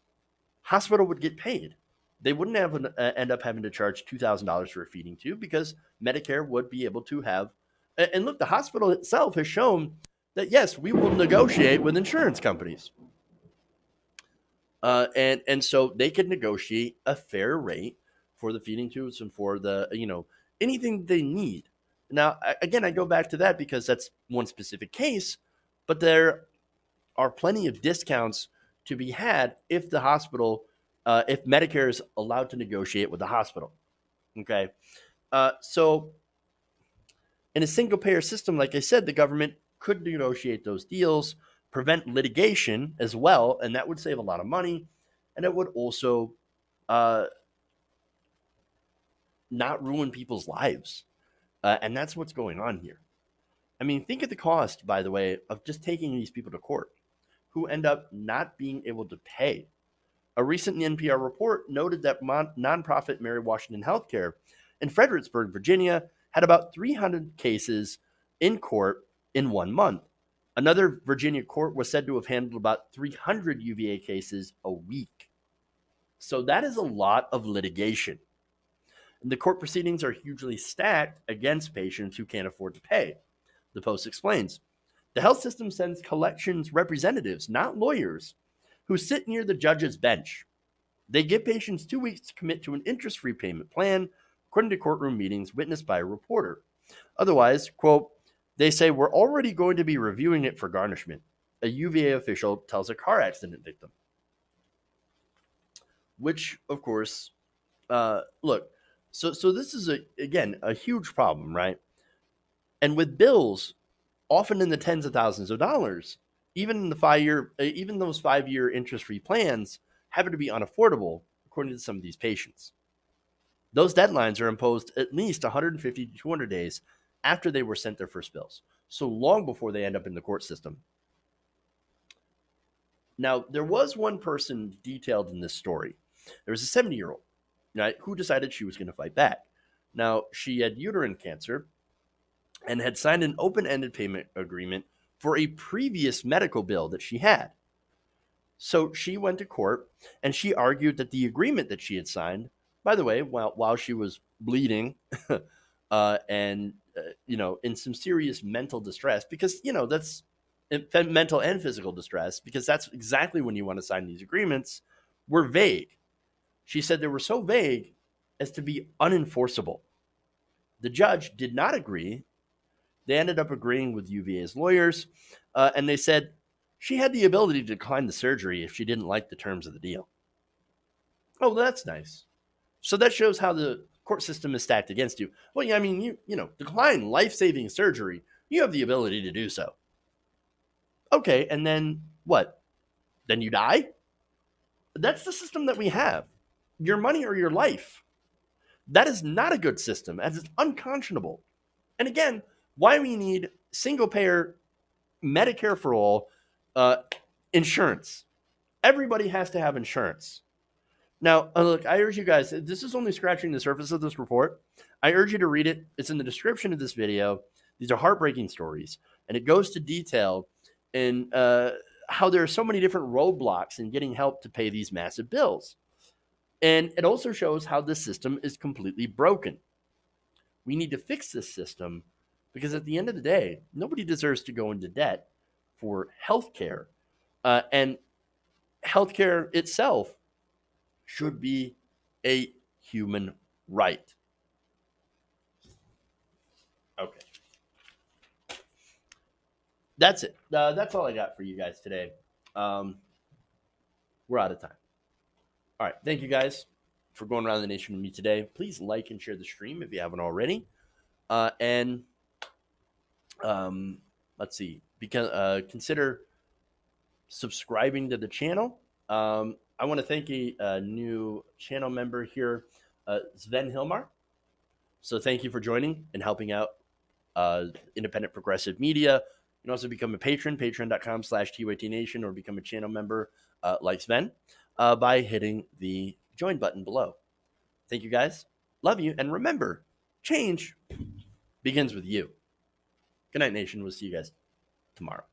Speaker 1: hospital would get paid. They wouldn't end up having to charge $2,000 for a feeding tube because Medicare would be able to have. And look, the hospital itself has shown that yes, we will negotiate with insurance companies, and so they could negotiate a fair rate for the feeding tubes and for the anything they need. Now, again, I go back to that because that's one specific case, but there are plenty of discounts to be had if the hospital, if Medicare is allowed to negotiate with the hospital. Okay. So in a single payer system, like I said, the government could negotiate those deals, prevent litigation as well, and that would save a lot of money. And it would also uh, not ruin people's lives. And that's what's going on here. I mean, think of the cost, by the way, of just taking these people to court who end up not being able to pay. A recent NPR report noted that nonprofit Mary Washington Healthcare in Fredericksburg, Virginia, had about 300 cases in court in 1 month. Another Virginia court was said to have handled about 300 UVA cases a week. So that is a lot of litigation. And the court proceedings are hugely stacked against patients who can't afford to pay. The Post explains. The health system sends collections representatives, not lawyers, who sit near the judge's bench. They give patients 2 weeks to commit to an interest-free payment plan, according to courtroom meetings witnessed by a reporter. Otherwise, quote, they say we're already going to be reviewing it for garnishment, a UVA official tells a car accident victim. Which, of course, look, so this is, again, a huge problem, right? And with bills, often in the tens of thousands of dollars, even those 5-year interest-free plans happen to be unaffordable, according to some of these patients. Those deadlines are imposed at least 150 to 200 days after they were sent their first bills, so long before they end up in the court system. Now, there was one person detailed in this story. There was a 70-year-old, right, who decided she was going to fight back. Now, she had uterine cancer and had signed an open-ended payment agreement for a previous medical bill that she had. So she went to court and she argued that the agreement that she had signed, by the way, while she was bleeding and in some serious mental distress, because that's mental and physical distress, because that's exactly when you want to sign these agreements, were vague. She said they were so vague as to be unenforceable. The judge did not agree. They ended up agreeing with UVA's lawyers, and they said she had the ability to decline the surgery if she didn't like the terms of the deal. Oh, that's nice. So that shows how the court system is stacked against you. Well, yeah, I mean, you decline life-saving surgery. You have the ability to do so. Okay, and then what? Then you die? That's the system that we have. Your money or your life. That is not a good system, as it's unconscionable. And again, why we need single-payer Medicare for all insurance. Everybody has to have insurance. Now, look, I urge you guys, this is only scratching the surface of this report. I urge you to read it. It's in the description of this video. These are heartbreaking stories, and it goes to detail in how there are so many different roadblocks in getting help to pay these massive bills. And it also shows how the system is completely broken. We need to fix this system because at the end of the day, nobody deserves to go into debt for healthcare. And healthcare itself should be a human right. Okay. That's it. That's all I got for you guys today. Um, we're out of time. All right. Thank you guys for going around the nation with me today. Please like and share the stream if you haven't already. And let's see, because consider subscribing to the channel. I want to thank a new channel member here, Sven Hilmar. So thank you for joining and helping out independent progressive media. You can also become a patron, patreon.com/TYTNation, or become a channel member like Sven by hitting the join button below. Thank you guys. Love you. And remember, change begins with you. Good night, nation. We'll see you guys tomorrow.